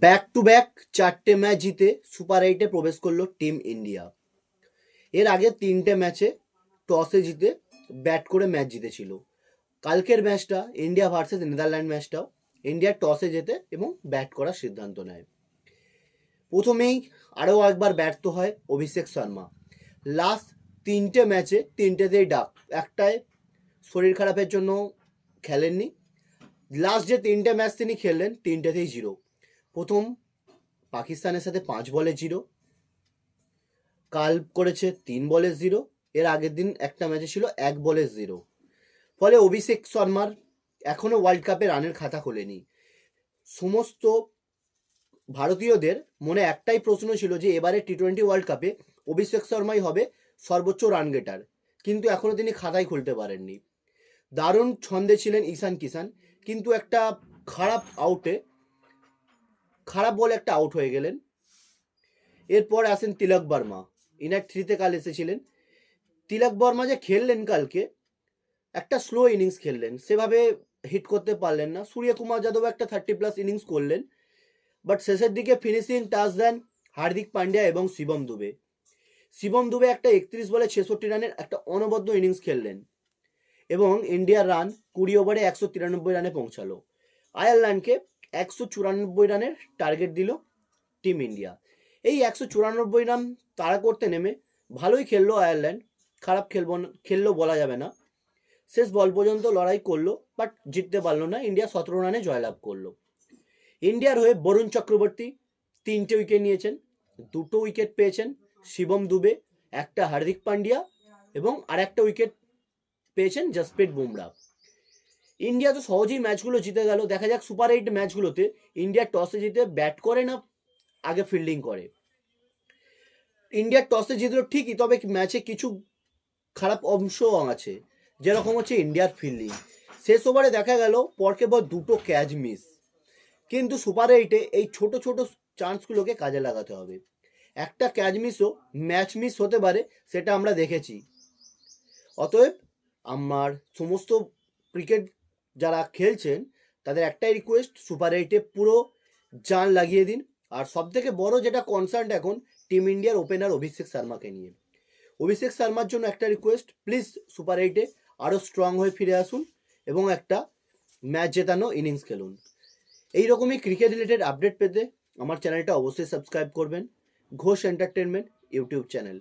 Back to back 4টে match জিতে super এইটে প্রবেশ করলো টিম ইন্ডিয়া। এর আগে 3টে ম্যাচে টসে জিতে ব্যাট করে ম্যাচ জিতেছিল। কালকের ম্যাচটা ইন্ডিয়া ভার্সেস নেদারল্যান্ড ম্যাচটাও ইন্ডিয়া টসে জেতে এবং ব্যাট করার সিদ্ধান্ত নেয়। প্রথমেই আরও একবার ব্যর্থ হয় অভিষেক শর্মা। লাস্ট 3টে ম্যাচে 3টেতেই ডাক, একটায় শরীর খারাপের জন্য খেলেননি। লাস্ট যে 3টে ম্যাচ তিনি খেললেন 3টেতেই জিরো। প্রথম পাকিস্তানের সাথে 5 বলে জিরো, কাল করেছে 3 বলে জিরো, এর আগের দিন একটা ম্যাচে ছিল 1 বলে জিরো। ফলে অভিষেক শর্মার এখনও ওয়ার্ল্ড কাপে রানের খাতা খোলেনি। সমস্ত ভারতীয়দের মনে একটাই প্রশ্ন ছিল যে এবারে টি-20 ওয়ার্ল্ড কাপে অভিষেক শর্মাই হবে সর্বোচ্চ রান গেটার, কিন্তু এখনও তিনি খাতাই খুলতে পারেননি। দারুণ ছন্দে ছিলেন ঈশান কিষান, কিন্তু একটা খারাপ বলে একটা আউট হয়ে গেলেন। এরপর আসেন তিলক বর্মা, ইনার 3তে কাল এসেছিলেন। তিলক বর্মা যে খেললেন কালকে, একটা স্লো ইনিংস খেললেন, সেভাবে হিট করতে পারলেন না। সূর্যকুমার যাদব একটা 30+ ইনিংস করলেন, বাট শেষের দিকে ফিনিশিং টাচ দেন হার্দিক পান্ডিয়া এবং শিবম দুবে একটা 31 বলে 66 রানের একটা অনবদ্য ইনিংস খেললেন এবং ইন্ডিয়ার রান 20 ওভারে 193 রানে পৌঁছালো। আয়ারল্যান্ডকে 194 রানের টার্গেট দিল টিম ইন্ডিয়া। এই 194 রান তাড়া করতে নেমে ভালোই খেললো আয়ারল্যান্ড, খারাপ খেললো বলা যাবে না। শেষ বল পর্যন্ত লড়াই করলো, বাট জিততে পারলো না। ইন্ডিয়া 17 রানে জয়লাভ করলো। ইন্ডিয়ার হয়ে বরুণ চক্রবর্তী 3টে উইকেট নিয়েছেন, 2টো উইকেট পেয়েছেন শিবম দুবে, একটা হার্দিক পান্ডিয়া এবং আরেকটা উইকেট পেয়েছেন জসপ্রীত বুমরা। ইন্ডিয়া তো সহজেই ম্যাচগুলো জিতে গেল। দেখা যাক সুপার 8 ম্যাচগুলোতে ইন্ডিয়া টসে জিতে ব্যাট করে না আগে ফিল্ডিং করে। ইন্ডিয়া টসে জিতলো ঠিকই, তবে ম্যাচে কিছু খারাপ অংশও আছে, যেরকম হচ্ছে ইন্ডিয়ার ফিল্ডিং। শেষ ওভারে দেখা গেল পরকে পর 2টো ক্যাচ মিস, কিন্তু সুপার 8-এ এই ছোট ছোট চান্সগুলোকে কাজে লাগাতে হবে। একটা ক্যাচ মিসও ম্যাচ মিস হতে পারে, সেটা আমরা দেখেছি। অতএব আমার সমস্ত ক্রিকেট যারা খেলছেন তাদের একটাই রিকোয়েস্ট, সুপার 8-এ পুরো জান লাগিয়ে দিন। আর সব থেকে বড় যেটা কনসার্ন এখন টিম ইন্ডিয়ার ওপেনার অভিষেক শর্মাকে নিয়ে। অভিষেক শর্মার জন্য একটা রিকোয়েস্ট, প্লিজ সুপার 8-এ আরও স্ট্রং হয়ে ফিরে আসুন এবং একটা ম্যাচ জেতানো ইনিংস খেলুন। এইরকমই ক্রিকেট রিলেটেড আপডেট পেতে আমার চ্যানেলটা অবশ্যই সাবস্ক্রাইব করবেন, ঘোষ এন্টারটেনমেন্ট ইউটিউব চ্যানেল।